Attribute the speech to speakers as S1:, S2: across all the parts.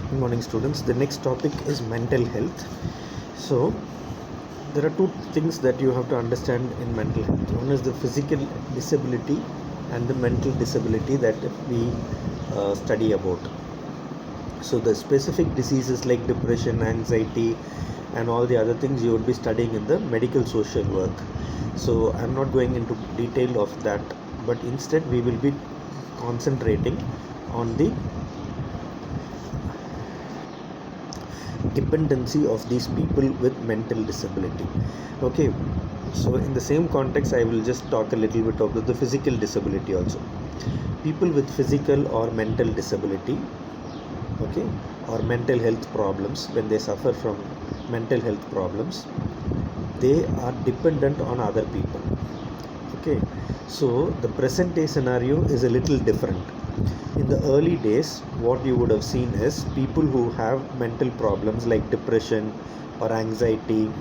S1: Good morning, students. The next topic is mental health. So, there are two things that you have to understand in mental health. One is the physical disability and the mental disability that we study about. So, the specific diseases like depression, anxiety, and all the other things you would be studying in the medical social work. So, I'm not going into detail of that, but instead, we will be concentrating on the dependency of these people with mental disability. Okay, so in the same context I will just talk a little bit about the physical disability also. People with physical or mental disability, okay, or mental health problems, when they suffer from mental health problems, they are dependent on other people. Okay, so the present day scenario is a little different. In the early days, what you would have seen is people who have mental problems like depression or anxiety,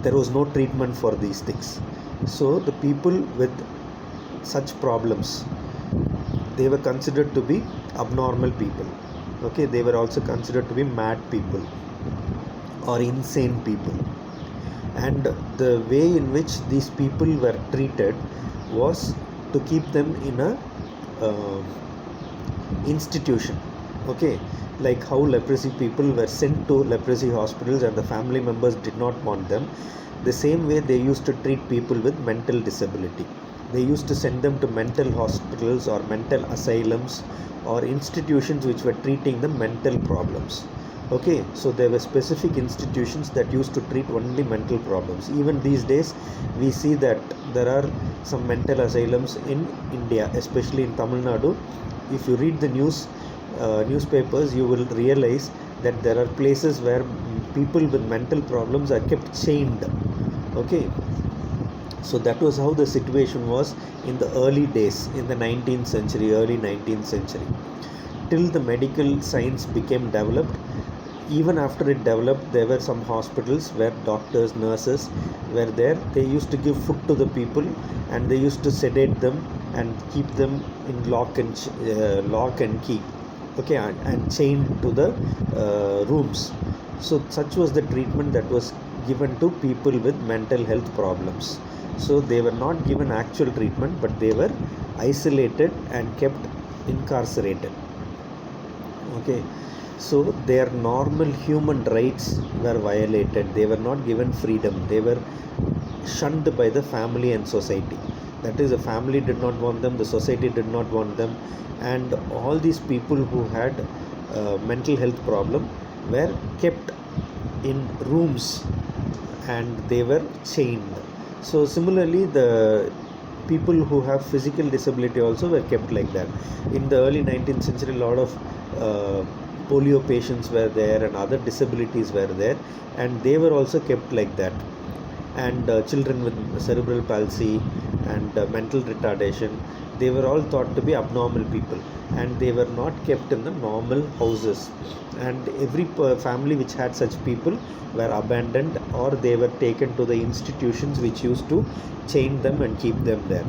S1: there was no treatment for these things. So the people with such problems, they were considered to be abnormal people. Okay, they were also considered to be mad people or insane people. And the way in which these people were treated was to keep them in a institution. Okay, like how leprosy people were sent to leprosy hospitals and the family members did not want them, the same way they used to treat people with mental disability. They used to send them to mental hospitals or mental asylums or institutions which were treating the mental problems. Okay, so there were specific institutions that used to treat only mental problems. Even these days we see that there are some mental asylums in India, especially in Tamil Nadu. If you read the newspapers, you will realize that there are places where people with mental problems are kept chained. Okay, so that was how the situation was in the early days, in the 19th century, early 19th century, till the medical science became developed. Even after it developed, there were some hospitals where doctors, nurses were there. They used to give food to the people and they used to sedate them and keep them in lock and key, okay, and chained to the rooms. So such was the treatment that was given to people with mental health problems. So they were not given actual treatment, but they were isolated and kept incarcerated. Okay, so their normal human rights were violated. They were not given freedom. They were shunned by the family and society. That is, the family did not want them, the society did not want them, and all these people who had mental health problem were kept in rooms and they were chained. So similarly, the people who have physical disability also were kept like that. In the early 19th century, a lot of polio patients were there and other disabilities were there, and they were also kept like that. And children with cerebral palsy and mental retardation, they were all thought to be abnormal people, and they were not kept in the normal houses. And every family which had such people were abandoned, or they were taken to the institutions which used to chain them and keep them there.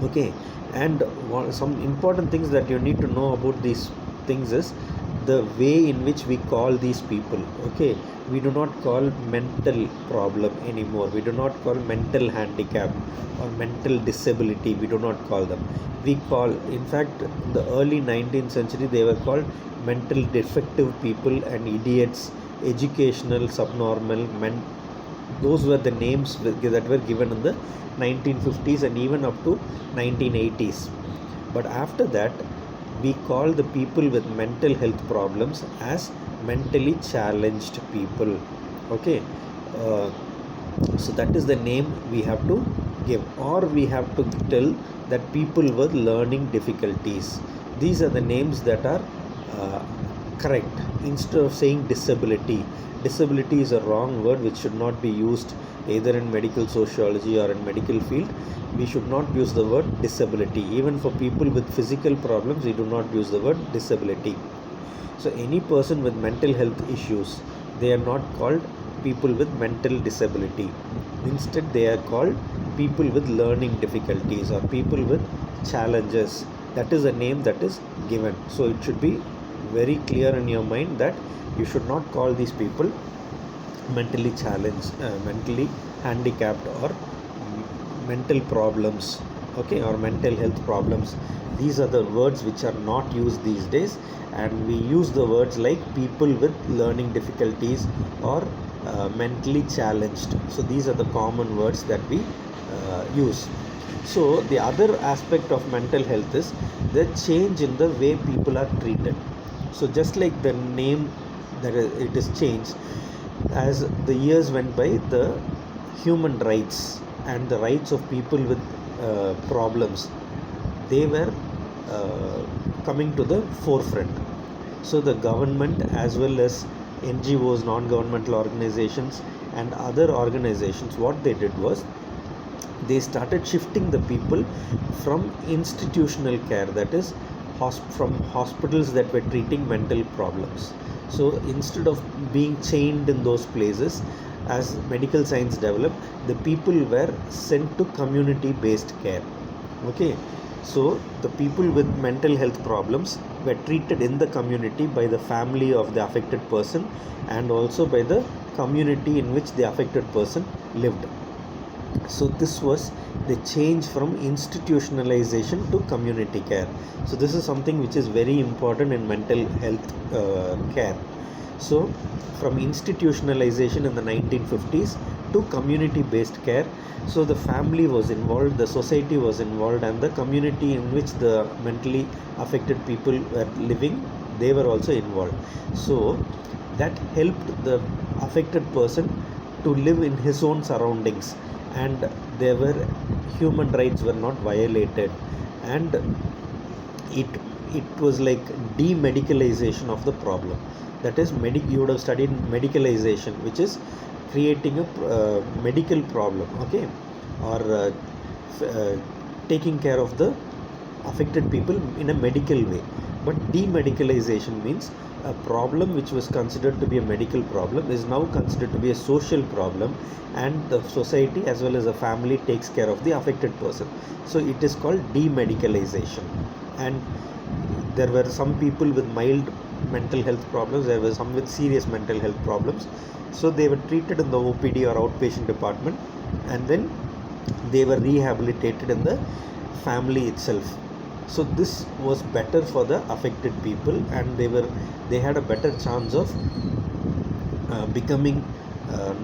S1: Okay, and some important things that you need to know about these things is the way in which we call these people. Okay, we do not call mental problem anymore, we do not call mental handicap or mental disability, we do not call them. We call, in fact, in the early 19th century they were called mental defective people and idiots, educational subnormal men. Those were the names that were given in the 1950s and even up to 1980s. But after that, we call the people with mental health problems as mentally challenged people. Okay, so that is the name we have to give, or we have to tell that people with learning difficulties. These are the names that are correct. Instead of saying disability, disability is a wrong word which should not be used either in medical sociology or in medical field. We should not use the word disability. Even for people with physical problems, we do not use the word disability. So any person with mental health issues, they are not called people with mental disability. Instead, they are called people with learning difficulties or people with challenges. That is a name that is given. So it should be very clear in your mind that you should not call these people mentally challenged, mentally handicapped, or mental problems, okay, or mental health problems. These are the words which are not used these days, and we use the words like people with learning difficulties or mentally challenged. So these are the common words that we use. So the other aspect of mental health is the change in the way people are treated. So just like the name that it is changed, as the years went by, the human rights and the rights of people with problems, they were coming to the forefront. So the government, as well as NGOs, non-governmental organizations, and other organizations, what they did was they started shifting the people from institutional care, that is from hospitals that were treating mental problems. So instead of being chained in those places, as medical science developed, the people were sent to community based care. Okay, so the people with mental health problems were treated in the community by the family of the affected person, and also by the community in which the affected person lived. So this was the change from institutionalization to community care. So this is something which is very important in mental health care. So from institutionalization in the 1950s to community based care, so the family was involved, the society was involved, and the community in which the mentally affected people were living, they were also involved. So that helped the affected person to live in his own surroundings, and there were human rights were not violated, and it was like demedicalization of the problem. That is, you would have studied medicalization, which is creating a medical problem, okay, or taking care of the affected people in a medical way. But demedicalization means a problem which was considered to be a medical problem is now considered to be a social problem, and the society as well as the family takes care of the affected person. So it is called demedicalization. And there were some people with mild mental health problems, there were some with serious mental health problems, so they were treated in the OPD or outpatient department, and then they were rehabilitated in the family itself. So this was better for the affected people, and they had a better chance of becoming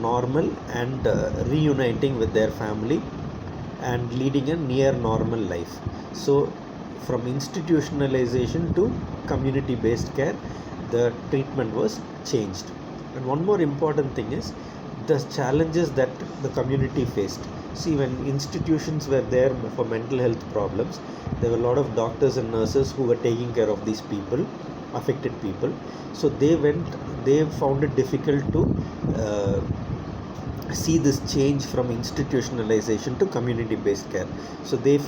S1: normal and reuniting with their family and leading a near normal life. So from institutionalization to community based care, the treatment was changed. And one more important thing is the challenges that the community faced. See, when institutions were there for mental health problems, there were a lot of doctors and nurses who were taking care of these people, affected people. So they found it difficult to see this change from institutionalization to community based care. So they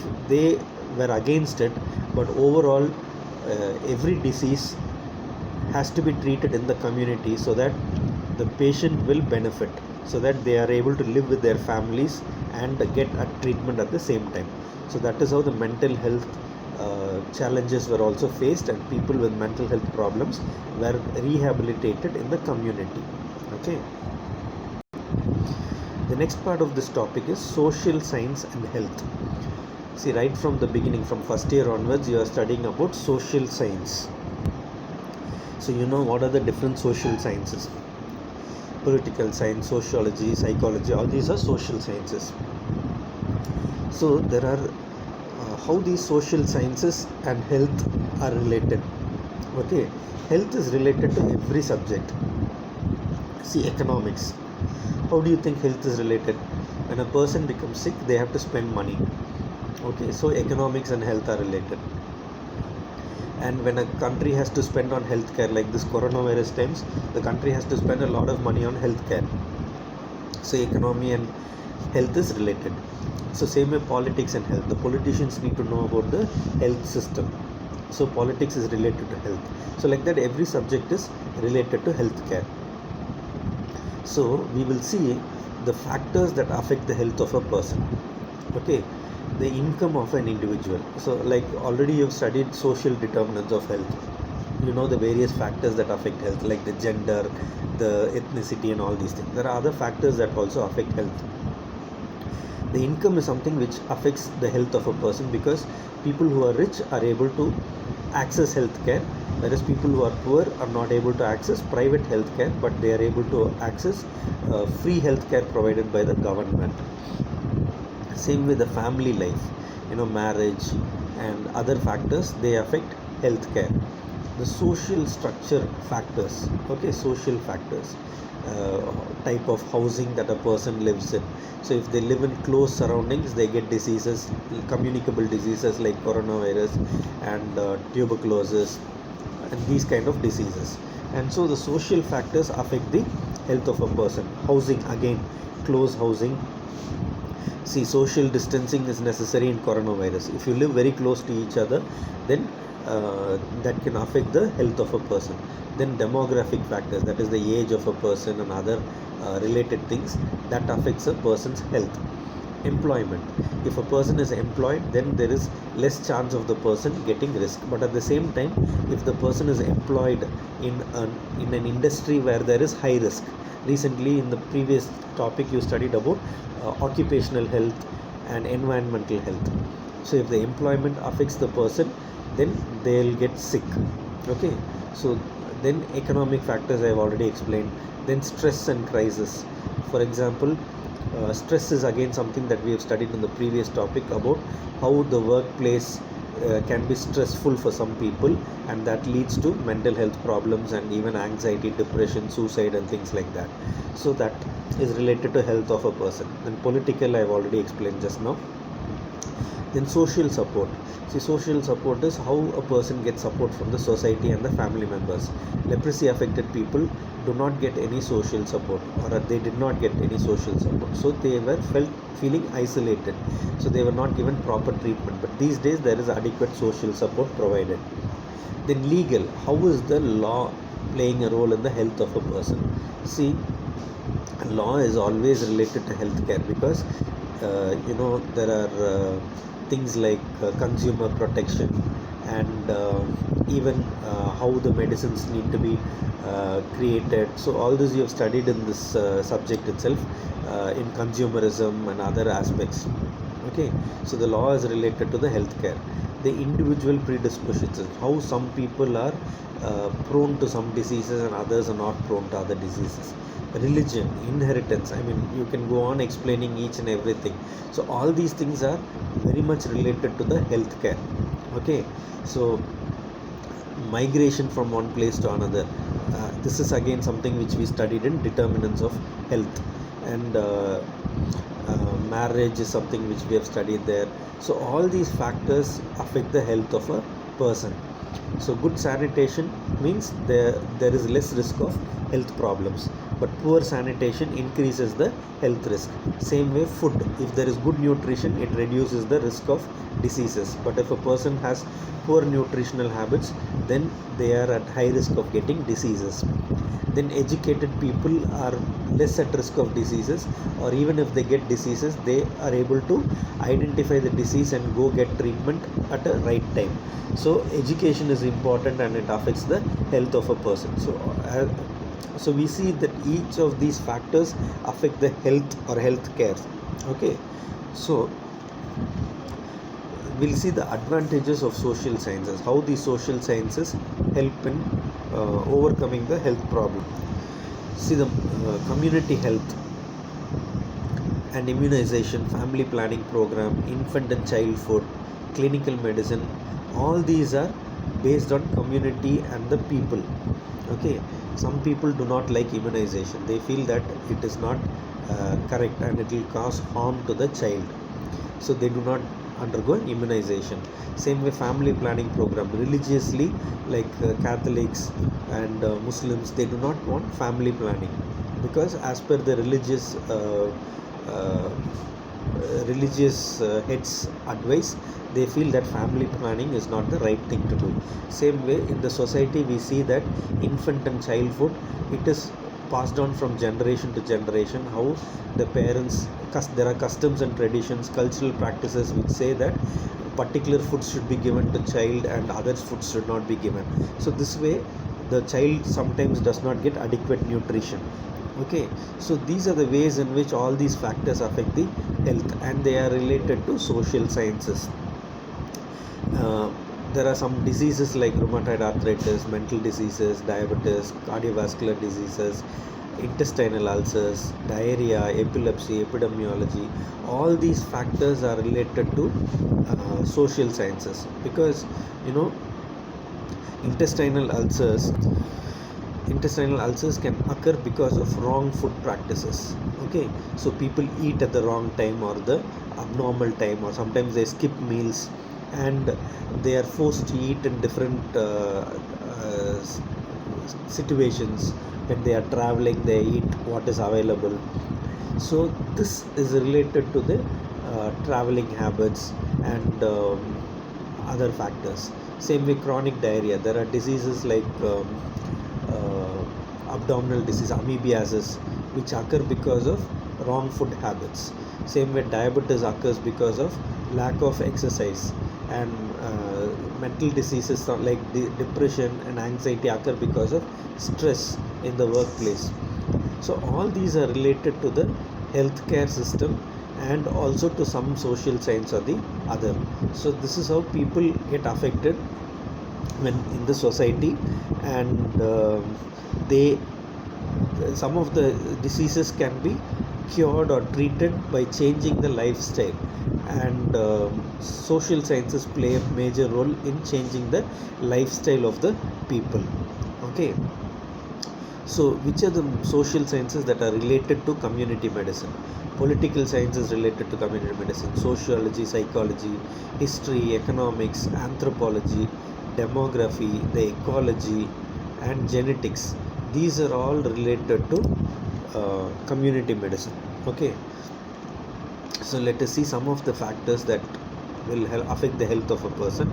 S1: were against it, but overall every disease has to be treated in the community so that the patient will benefit, so that they are able to live with their families and get a treatment at the same time. So that is how the mental health challenges were also faced, and people with mental health problems were rehabilitated in the community. Okay. The next part of this topic is social science and health. See, right from the beginning, from first year onwards, you are studying about social science. So you know what are the different social sciences: political science, sociology, psychology, all these are social sciences. So there are how these social sciences and health are related. Okay, health is related to every subject. See, economics. How do you think health is related? When a person becomes sick, they have to spend money. Okay, so economics and health are related. And when a country has to spend on healthcare, like this coronavirus times, the country has to spend a lot of money on healthcare. So economy and health is related. So same way politics and health. The politicians need to know about the health system. So politics is related to health. So like that, every subject is related to healthcare. So we will see the factors that affect the health of a person. Okay, the income of an individual. So like already you've studied social determinants of health. you know, the various factors that affect health, like the gender, the ethnicity, and all these things. There are other factors that also affect health. The income is something which affects the health of a person, because people who are rich are able to access health care, whereas people who are poor are not able to access private health care, but they are able to access free health care provided by the government. Same with the family life, you know, marriage and other factors, they affect health care. The social structure factors, okay, social factors, type of housing that a person lives in. So if they live in close surroundings, they get diseases, communicable diseases like coronavirus and tuberculosis and these kind of diseases. And so the social factors affect the health of a person. Housing, again, close housing. See, social distancing is necessary in coronavirus. If you live very close to each other, then that can affect the health of a person. Then demographic factors, that is the age of a person and other related things, that affects a person's health. Employment, if a person is employed, then there is less chance of the person getting risk. But at the same time, if the person is employed in an industry where there is high risk, recently in the previous topic you studied about occupational health and environmental health. So if the employment affects the person, then they'll get sick. Okay, so then economic factors I have already explained. Then stress and crisis. For example, stress is again something that we have studied in the previous topic about how the workplace can be stressful for some people, and that leads to mental health problems and even anxiety, depression, suicide and things like that. So that is related to health of a person. And political I have already explained just now. Then social support. See, social support is how a person gets support from the society and the family members. Leprosy affected people do not get any social support, or they did not get any social support, so they were feeling isolated, so they were not given proper treatment. But these days there is adequate social support provided. Then legal, how is the law playing a role in the health of a person? See, law is always related to healthcare, because you know, there are things like consumer protection, and even how the medicines need to be created. So all this you have studied in this subject itself, in consumerism and other aspects. Okay, so the law is related to the healthcare. The individual predispositions, how some people are prone to some diseases and others are not prone to other diseases. Religion, inheritance, I mean, you can go on explaining each and everything. So all these things are very much related to the healthcare. Okay, so migration from one place to another, this is again something which we studied in determinants of health. And marriage is something which we have studied there. So all these factors affect the health of a person. So good sanitation means there is less risk of health problems, but poor sanitation increases the health risk. Same way, food, if there is good nutrition, it reduces the risk of diseases. But if a person has poor nutritional habits, then they are at high risk of getting diseases. Then educated people are less at risk of diseases, or even if they get diseases, they are able to identify the disease and go get treatment at a right time. So education is important, and it affects the health of a person. So we see that each of these factors affect the health or health care. Okay, so we'll see the advantages of social sciences, how the social sciences help in overcoming the health problem. See, the community health and immunization, family planning program, infant and child food, clinical medicine, all these are based on community and the people. Okay, some people do not like immunization, they feel that it is not correct and it will cause harm to the child, so they do not undergo immunization. Same way, family planning program, religiously, like Catholics and Muslims, they do not want family planning, because as per the religious heads advice, they feel that family planning is not the right thing to do. Same way, in the society we see that infant and child food, it is passed on from generation to generation, how the parents, there are customs and traditions, cultural practices which say that particular food should be given to child and other foods should not be given. So this way the child sometimes does not get adequate nutrition. Okay, so these are the ways in which all these factors affect the health, and they are related to social sciences. There are some diseases like rheumatoid arthritis, mental diseases, diabetes, cardiovascular diseases, intestinal ulcers, diarrhea, epilepsy, epidemiology. All these factors are related to social sciences, because you know intestinal ulcers intestinal ulcers can occur because of wrong food practices. Okay, so people eat at the wrong time or the abnormal time, or sometimes they skip meals and they are forced to eat in different situations. When they are traveling, they eat what is available. So this is related to the traveling habits and other factors. Same with chronic diarrhea, there are diseases like abdominal disease, amoebiasis, which occur because of wrong food habits. Same way diabetes occurs because of lack of exercise, and mental diseases like depression and anxiety occur because of stress in the workplace. So all these are related to the healthcare system and also to some social science or the other. So this is how people get affected when in the society, and they some of the diseases can be cured or treated by changing the lifestyle, and social sciences play a major role in changing the lifestyle of the people. Okay, so which are the social sciences that are related to community medicine? Political science is related to community medicine, sociology, psychology, history, economics, anthropology, demography, the ecology, and genetics. These are all related to community medicine. Okay, so let us see some of the factors that will affect the health of a person.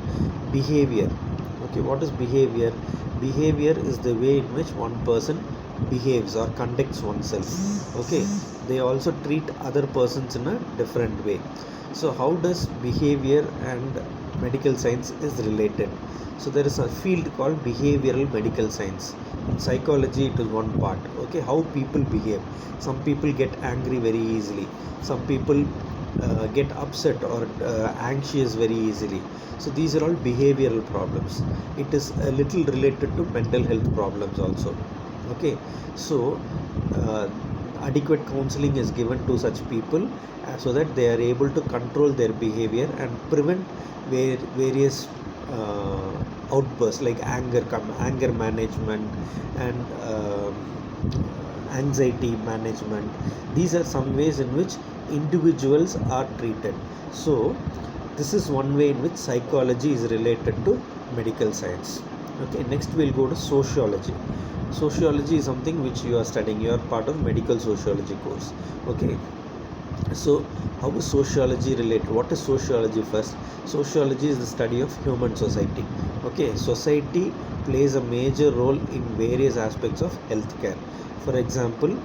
S1: Behavior. Okay, what is behavior? Behavior is the way in which one person behaves or conducts oneself. Okay, they also treat other persons in a different way. So how does behavior and medical science is related? So there is a field called behavioral medical science. In psychology it is one part. Okay, how people behave. Some people get angry very easily, some people get upset or anxious very easily. So these are all behavioral problems. It is a little related to mental health problems also. Okay, so adequate counseling is given to such people so that they are able to control their behavior and prevent various outbursts like anger management and anxiety management. These are some ways in which individuals are treated. So this is one way in which psychology is related to medical science. Okay, next we'll go to sociology. Sociology is something which you are studying, you are part of medical sociology course. Okay, so how is sociology related? What is sociology? First, sociology is the study of human society. Okay, society plays a major role in various aspects of healthcare. For example,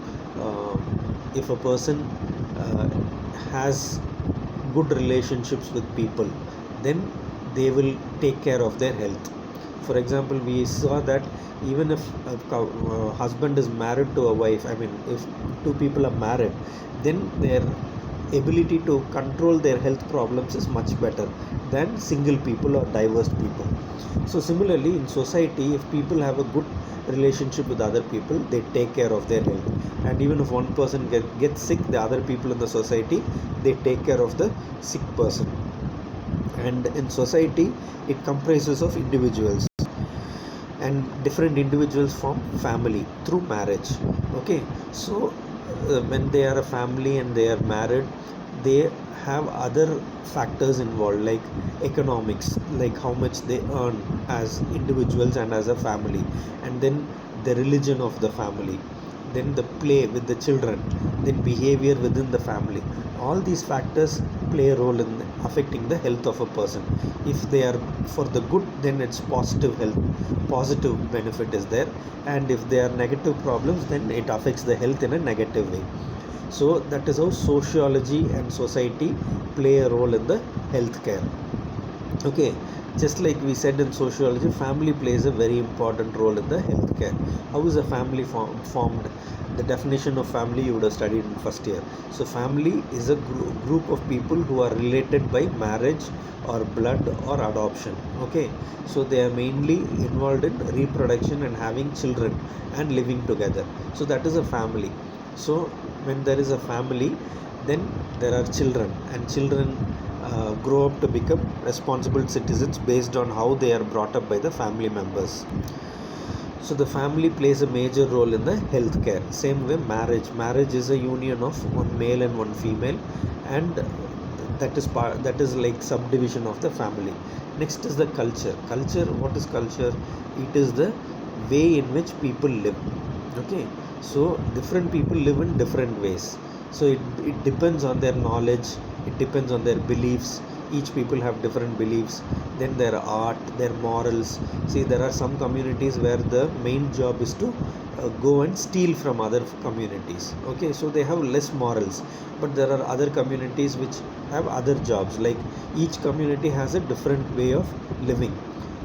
S1: if a person has good relationships with people, then they will take care of their health. For example, we saw that even if a husband is married to a wife, I mean if two people are married, then their ability to control their health problems is much better than single people or divorced people. So similarly in society, if people have a good relationship with other people, they take care of their health. And even if one person gets sick, the other people in the society, they take care of the sick person. And in society it comprises of individuals, and different individuals form family through marriage. Okay, so when they are a family and they are married, they have other factors involved like economics, like how much they earn as individuals and as a family, and then the religion of the family, then the play with the children, then behavior within the family. All these factors play a role in affecting the health of a person. If they are for the good, then it's positive health, positive benefit is there, and if they are negative problems, then it affects the health in a negative way. So that is how sociology and society play a role in the healthcare. Okay, just like we said in sociology, family plays a very important role in the healthcare. How is a family formed? The definition of family you would have studied in first year. So, family is a group of people who are related by marriage or blood or adoption. Okay, so they are mainly involved in reproduction and having children and living together. So, that is a family. So, when there is a family, then there are children, and children grow up to become responsible citizens based on how they are brought up by the family members. So the family plays a major role in the healthcare. Same way, marriage is a union of one male and one female, and that is like subdivision of the family. Next is the culture. What is culture? It is the way in which people live. Okay, so different people live in different ways. So it depends on their knowledge, it depends on their beliefs. Each people have different beliefs. Then their art, their morals. See, there are some communities where the main job is to go and steal from other communities. Okay, so they have less morals. But there are other communities which have other jobs. Like each community has a different way of living,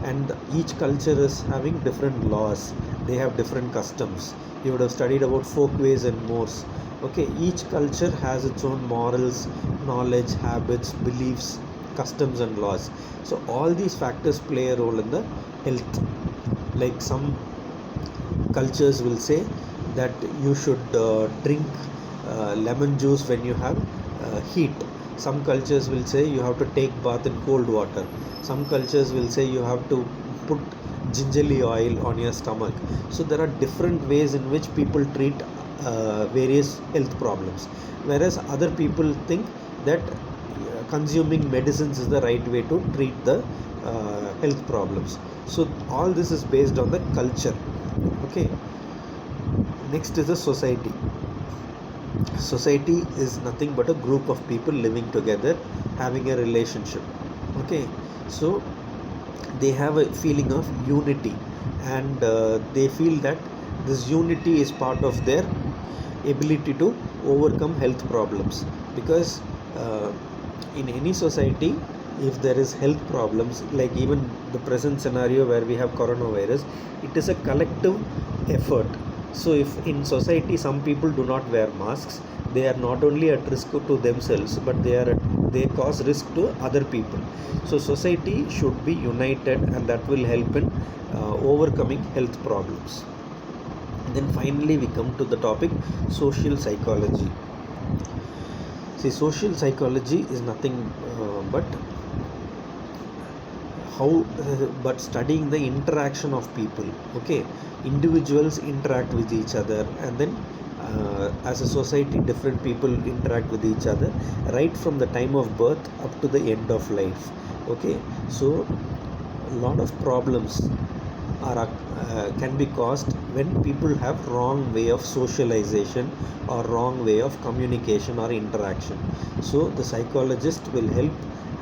S1: and each culture is having different laws. They have different customs. You would have studied about folkways and mores. Okay, each culture has its own morals, knowledge, habits, beliefs, customs and laws. So all these factors play a role in the health. Like some cultures will say that you should drink lemon juice when you have heat. Some cultures will say you have to take bath in cold water. Some cultures will say you have to put gingerly oil on your stomach. So there are different ways in which people treat various health problems, whereas other people think that consuming medicines is the right way to treat the health problems. So all this is based on the culture. Okay, next is the society. Society is nothing but a group of people living together, having a relationship. Okay, so they have a feeling of unity, and they feel that this unity is part of their ability to overcome health problems. Because in any society, if there is health problems, like even the present scenario where we have coronavirus, it is a collective effort. So if in society some people do not wear masks, they are not only at risk to themselves, but they cause risk to other people. So society should be united, and that will help in overcoming health problems. Then finally we come to the topic social psychology. See, social psychology is nothing but but studying the interaction of people. Okay, individuals interact with each other, and then as a society different people interact with each other right from the time of birth up to the end of life. Okay, so a lot of problems are can be caused when people have wrong way of socialization or wrong way of communication or interaction. So the psychologist will help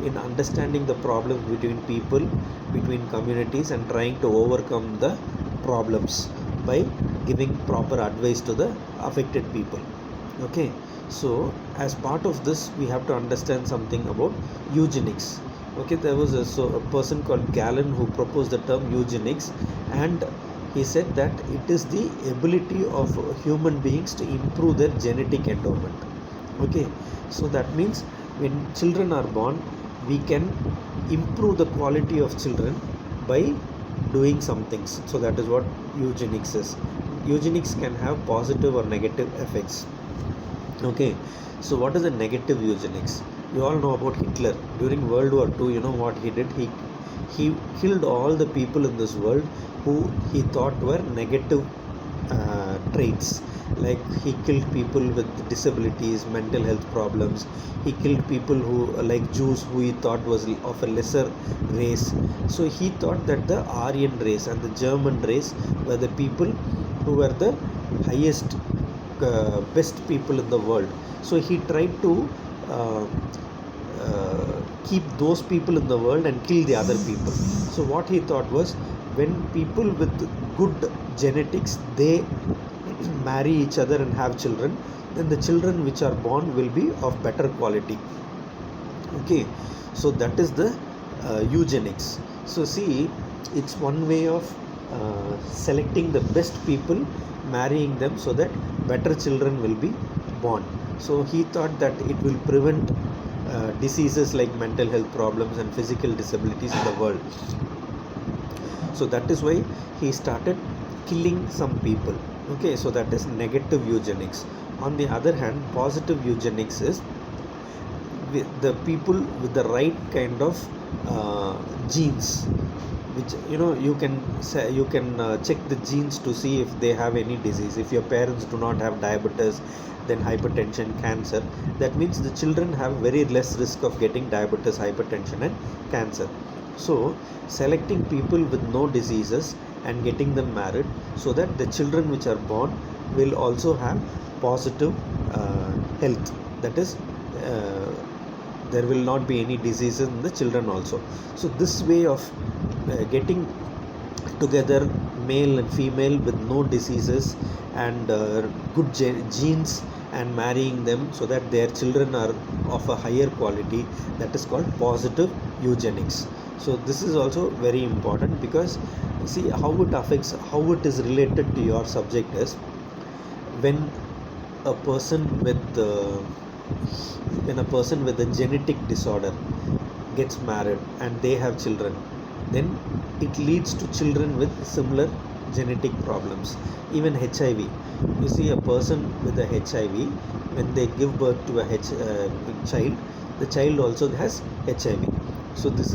S1: in understanding the problems between people, between communities, and trying to overcome the problems by giving proper advice to the affected people. Okay, so as part of this we have to understand something about eugenics. Okay, there was a person called Galen who proposed the term eugenics, and he said that it is the ability of human beings to improve their genetic endowment. Okay, so that means when children are born, we can improve the quality of children by doing some things. So that is what eugenics is. Eugenics can have positive or negative effects. Okay, so what is a negative eugenics? You all know about Hitler. During World War II, you know what he did? He killed all the people in this world who he thought were negative traits. Like he killed people with disabilities, mental health problems. He killed people who, like Jews, who he thought was of a lesser race. So he thought that the Aryan race and the German race were the people who were the highest, best people in the world. So he tried to keep those people in the world and kill the other people. So what he thought was, when people with good genetics, they marry each other and have children, then the children which are born will be of better quality. Okay, so that is the eugenics. So see, it's one way of selecting the best people, marrying them so that better children will be born. So he thought that it will prevent diseases like mental health problems and physical disabilities in the world. So that is why he started killing some people. Okay, so that is negative eugenics. On the other hand, positive eugenics is with the people with the right kind of genes, which you can say, you can check the genes to see if they have any disease. If your parents do not have diabetes, then hypertension, cancer, that means the children have very less risk of getting diabetes, hypertension and cancer. So selecting people with no diseases and getting them married so that the children which are born will also have positive health, that is there will not be any diseases in the children also. So this way of getting together male and female with no diseases and good genes and marrying them so that their children are of a higher quality, that is called positive eugenics. So this is also very important, because see how it affects, how it is related to your subject is when a person with a genetic disorder gets married and they have children, then it leads to children with similar genetic problems. Even HIV, you see a person with a HIV, when they give birth to a child, the child also has HIV. So this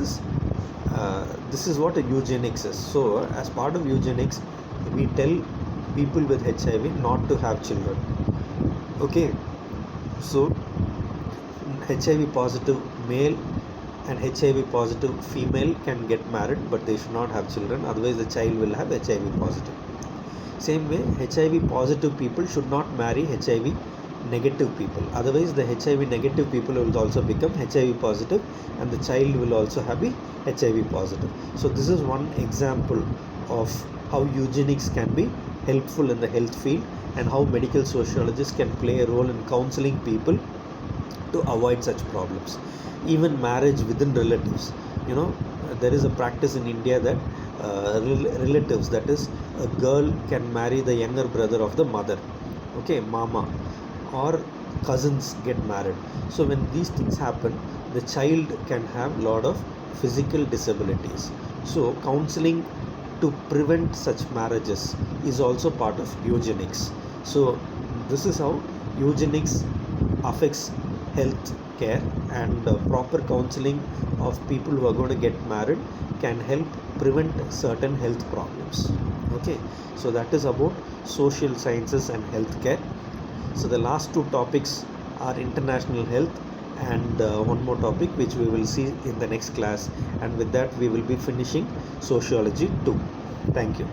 S1: is what a eugenics is. So as part of eugenics, we tell people with HIV not to have children. Okay, so HIV positive male and HIV positive female can get married, but they should not have children, otherwise the child will have HIV positive. Same way, HIV positive people should not marry HIV negative people, otherwise the HIV negative people will also become HIV positive and the child will also have be HIV positive. So this is one example of how eugenics can be helpful in the health field, and how medical sociologists can play a role in counseling people to avoid such problems. Even marriage within relatives, there is a practice in India that relatives, that is a girl can marry the younger brother of the mother, okay, mama, or cousins get married. So when these things happen, the child can have lot of physical disabilities. So counseling to prevent such marriages is also part of eugenics. So this is how eugenics affects health care, and proper counseling of people who are going to get married can help prevent certain health problems. Okay, so that is about social sciences and healthcare. So the last two topics are international health and one more topic which we will see in the next class, and with that we will be finishing sociology 2. Thank you.